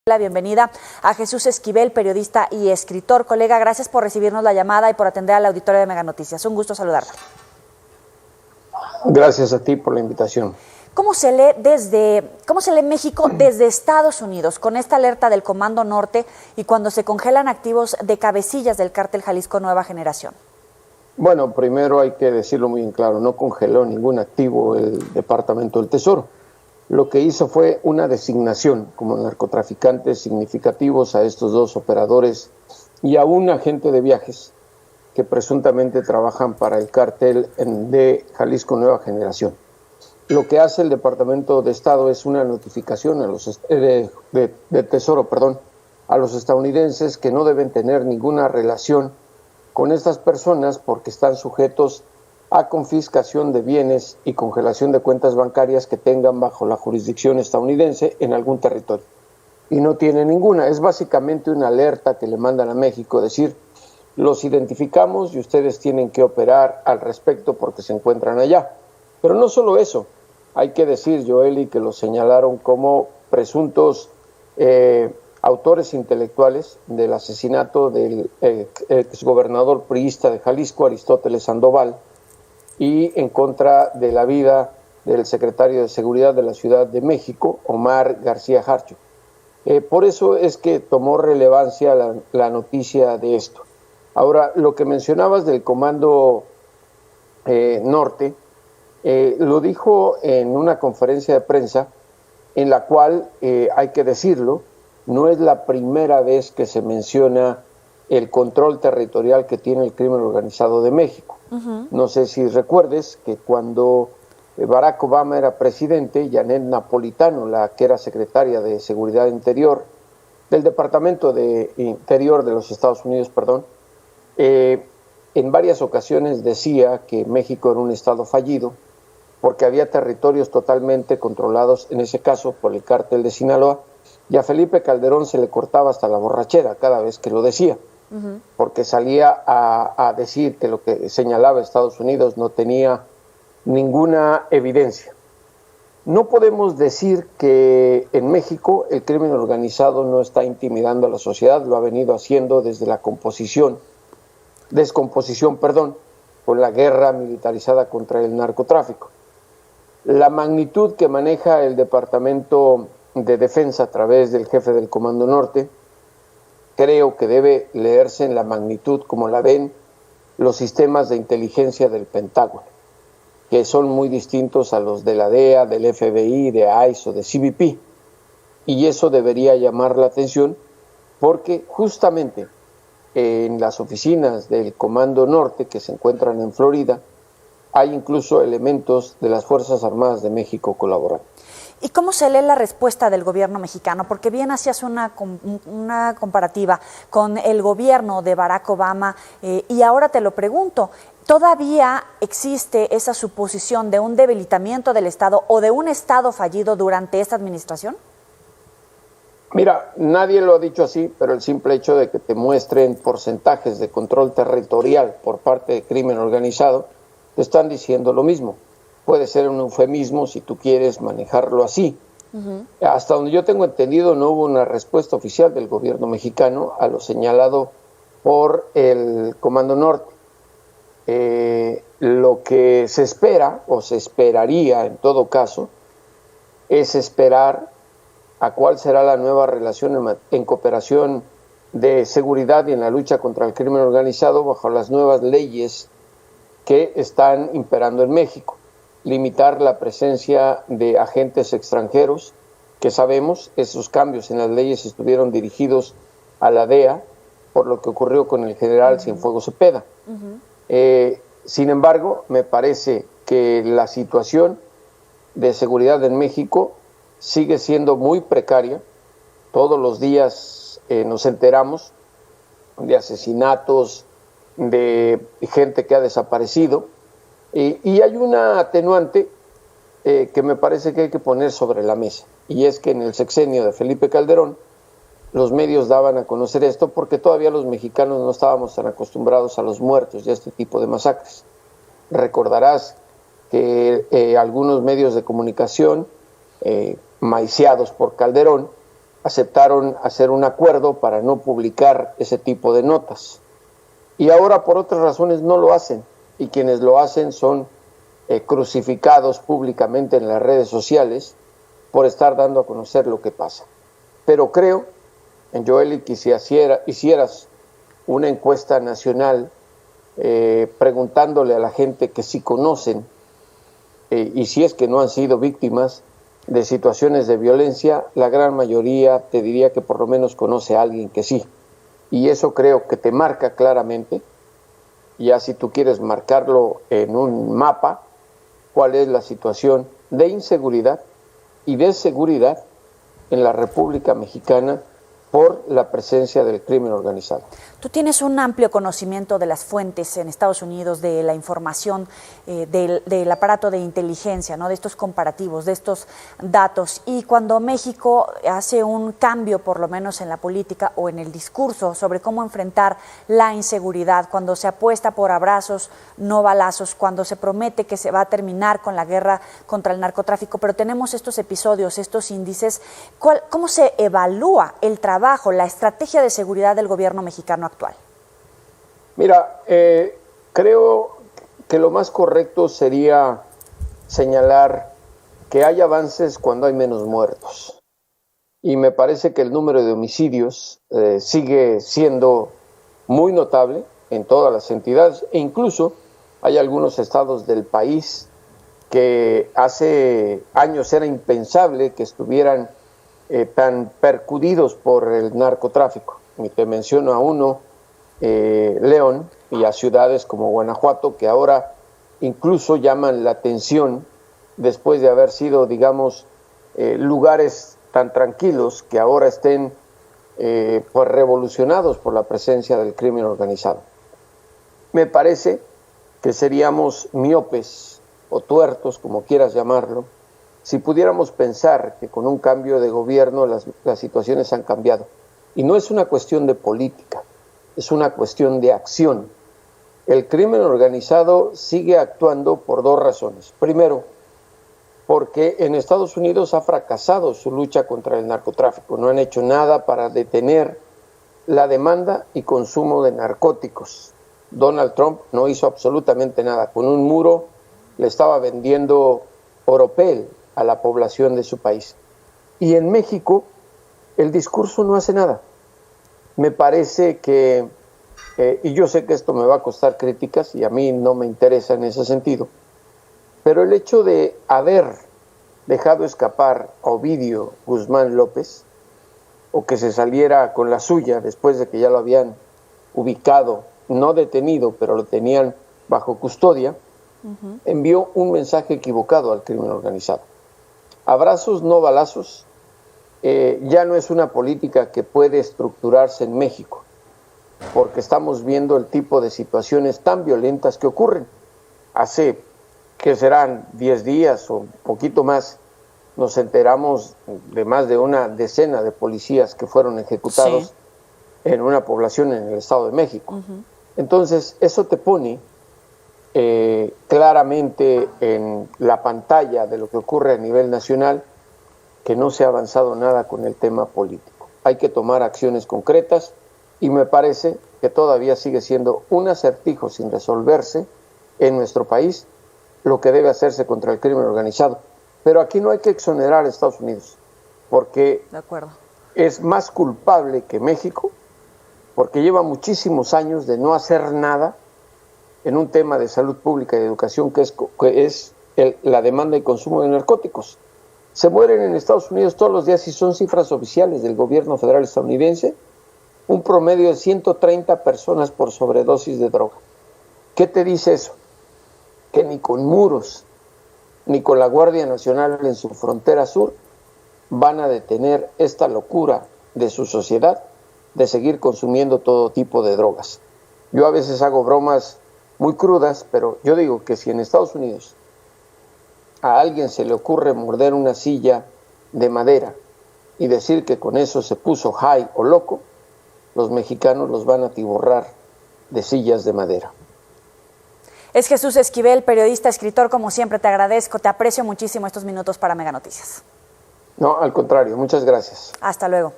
La bienvenida a Jesús Esquivel, periodista y escritor. Colega, gracias por recibirnos la llamada y por atender al auditorio de Mega Noticias. Un gusto saludarla. Gracias a ti por la invitación. ¿Cómo se lee México desde Estados Unidos con esta alerta del Comando Norte y cuando se congelan activos de cabecillas del cártel Jalisco Nueva Generación? Bueno, primero hay que decirlo muy en claro, no congeló ningún activo el Departamento del Tesoro. Lo que hizo fue una designación como narcotraficantes significativos a estos dos operadores y a un agente de viajes que presuntamente trabajan para el cártel de Jalisco Nueva Generación. Lo que hace el Departamento de Estado es una notificación a los de Tesoro, a los estadounidenses que no deben tener ninguna relación con estas personas porque están sujetos a confiscación de bienes y congelación de cuentas bancarias que tengan bajo la jurisdicción estadounidense en algún territorio. Y no tiene ninguna, es básicamente una alerta que le mandan a México, decir, los identificamos y ustedes tienen que operar al respecto porque se encuentran allá. Pero no solo eso, hay que decir, Joely, que los señalaron como presuntos autores intelectuales del asesinato del exgobernador priista de Jalisco, Aristóteles Sandoval, y en contra de la vida del secretario de Seguridad de la Ciudad de México, Omar García Harfuch. Por eso es que tomó relevancia la noticia de esto. Ahora, lo que mencionabas del Comando Norte, lo dijo en una conferencia de prensa en la cual, hay que decirlo, no es la primera vez que se menciona el control territorial que tiene el crimen organizado de México. No sé si recuerdes que cuando Barack Obama era presidente, Janet Napolitano, la que era secretaria de Seguridad Interior, del Departamento de Interior de los Estados Unidos, en varias ocasiones decía que México era un estado fallido porque había territorios totalmente controlados, en ese caso por el cártel de Sinaloa, y a Felipe Calderón se le cortaba hasta la borrachera cada vez que lo decía. Porque salía a decir que lo que señalaba Estados Unidos no tenía ninguna evidencia. No podemos decir que en México el crimen organizado no está intimidando a la sociedad, lo ha venido haciendo desde la descomposición, con la guerra militarizada contra el narcotráfico. La magnitud que maneja el Departamento de Defensa a través del jefe del Comando Norte, creo que debe leerse en la magnitud como la ven los sistemas de inteligencia del Pentágono, que son muy distintos a los de la DEA, del FBI, de ICE o de CBP. Y eso debería llamar la atención porque justamente en las oficinas del Comando Norte, que se encuentran en Florida, hay incluso elementos de las Fuerzas Armadas de México colaborando. ¿Y cómo se lee la respuesta del gobierno mexicano? Porque bien hacías una comparativa con el gobierno de Barack Obama y ahora te lo pregunto, ¿todavía existe esa suposición de un debilitamiento del Estado o de un Estado fallido durante esta administración? Mira, nadie lo ha dicho así, pero el simple hecho de que te muestren porcentajes de control territorial por parte del crimen organizado, te están diciendo lo mismo. Puede ser un eufemismo si tú quieres manejarlo así. Hasta donde yo tengo entendido, no hubo una respuesta oficial del gobierno mexicano a lo señalado por el Comando Norte. Lo que se espera, o se esperaría en todo caso, es esperar a cuál será la nueva relación en cooperación de seguridad y en la lucha contra el crimen organizado bajo las nuevas leyes que están imperando en México. Limitar la presencia de agentes extranjeros, que sabemos, esos cambios en las leyes estuvieron dirigidos a la DEA, por lo que ocurrió con el general Cienfuegos Cepeda. Sin embargo, me parece que la situación de seguridad en México sigue siendo muy precaria. Todos los días nos enteramos de asesinatos, de gente que ha desaparecido, y hay una atenuante que me parece que hay que poner sobre la mesa, y es que en el sexenio de Felipe Calderón los medios daban a conocer esto porque todavía los mexicanos no estábamos tan acostumbrados a los muertos y a este tipo de masacres. Recordarás que algunos medios de comunicación maiciados por Calderón aceptaron hacer un acuerdo para no publicar ese tipo de notas. Y ahora por otras razones no lo hacen, y quienes lo hacen son crucificados públicamente en las redes sociales por estar dando a conocer lo que pasa. Pero creo, Joely, que si hicieras una encuesta nacional preguntándole a la gente que sí conocen, y si es que no han sido víctimas de situaciones de violencia, la gran mayoría te diría que por lo menos conoce a alguien que sí. Y eso creo que te marca claramente, ya si tú quieres marcarlo en un mapa, cuál es la situación de inseguridad y de seguridad en la República Mexicana por la presencia del crimen organizado. Tú tienes un amplio conocimiento de las fuentes en Estados Unidos, de la información del aparato de inteligencia, ¿no? De estos comparativos, de estos datos. Y cuando México hace un cambio, por lo menos en la política o en el discurso, sobre cómo enfrentar la inseguridad, cuando se apuesta por abrazos, no balazos, cuando se promete que se va a terminar con la guerra contra el narcotráfico, pero tenemos estos episodios, estos índices, ¿cómo se evalúa el trabajo, la estrategia de seguridad del gobierno mexicano actual? Mira, creo que lo más correcto sería señalar que hay avances cuando hay menos muertos. Y me parece que el número de homicidios sigue siendo muy notable en todas las entidades, e incluso hay algunos estados del país que hace años era impensable que estuvieran tan percudidos por el narcotráfico. Y te menciono a uno, León, y a ciudades como Guanajuato, que ahora incluso llaman la atención después de haber sido, digamos, lugares tan tranquilos que ahora estén pues revolucionados por la presencia del crimen organizado. Me parece que seríamos miopes o tuertos, como quieras llamarlo, si pudiéramos pensar que con un cambio de gobierno las situaciones han cambiado. Y no es una cuestión de política, es una cuestión de acción. El crimen organizado sigue actuando por dos razones. Primero, porque en Estados Unidos ha fracasado su lucha contra el narcotráfico. No han hecho nada para detener la demanda y consumo de narcóticos. Donald Trump no hizo absolutamente nada. Con un muro le estaba vendiendo oropel a la población de su país. Y en México el discurso no hace nada. Me parece que, y yo sé que esto me va a costar críticas y a mí no me interesa en ese sentido, pero el hecho de haber dejado escapar a Ovidio Guzmán López, o que se saliera con la suya después de que ya lo habían ubicado, no detenido, pero lo tenían bajo custodia, envió un mensaje equivocado al crimen organizado. Abrazos, no balazos, ya no es una política que puede estructurarse en México, porque estamos viendo el tipo de situaciones tan violentas que ocurren. Hace, que serán 10 días o un poquito más, nos enteramos de más de una decena de policías que fueron ejecutados en una población en el Estado de México. Entonces, eso te pone claramente en la pantalla de lo que ocurre a nivel nacional, que no se ha avanzado nada con el tema político. Hay que tomar acciones concretas y me parece que todavía sigue siendo un acertijo sin resolverse en nuestro país lo que debe hacerse contra el crimen organizado. Pero aquí no hay que exonerar a Estados Unidos, porque es más culpable que México, porque lleva muchísimos años de no hacer nada en un tema de salud pública y de educación que es la demanda y consumo de narcóticos. Se mueren en Estados Unidos todos los días, y son cifras oficiales del gobierno federal estadounidense, un promedio de 130 personas por sobredosis de droga. ¿Qué te dice eso? Que ni con muros, ni con la Guardia Nacional en su frontera sur van a detener esta locura de su sociedad de seguir consumiendo todo tipo de drogas. Yo a veces hago bromas muy crudas, pero yo digo que si en Estados Unidos a alguien se le ocurre morder una silla de madera y decir que con eso se puso high o loco, los mexicanos los van a atiborrar de sillas de madera. Es Jesús Esquivel, periodista, escritor, como siempre te agradezco, te aprecio muchísimo estos minutos para Mega Noticias. No, al contrario, muchas gracias. Hasta luego.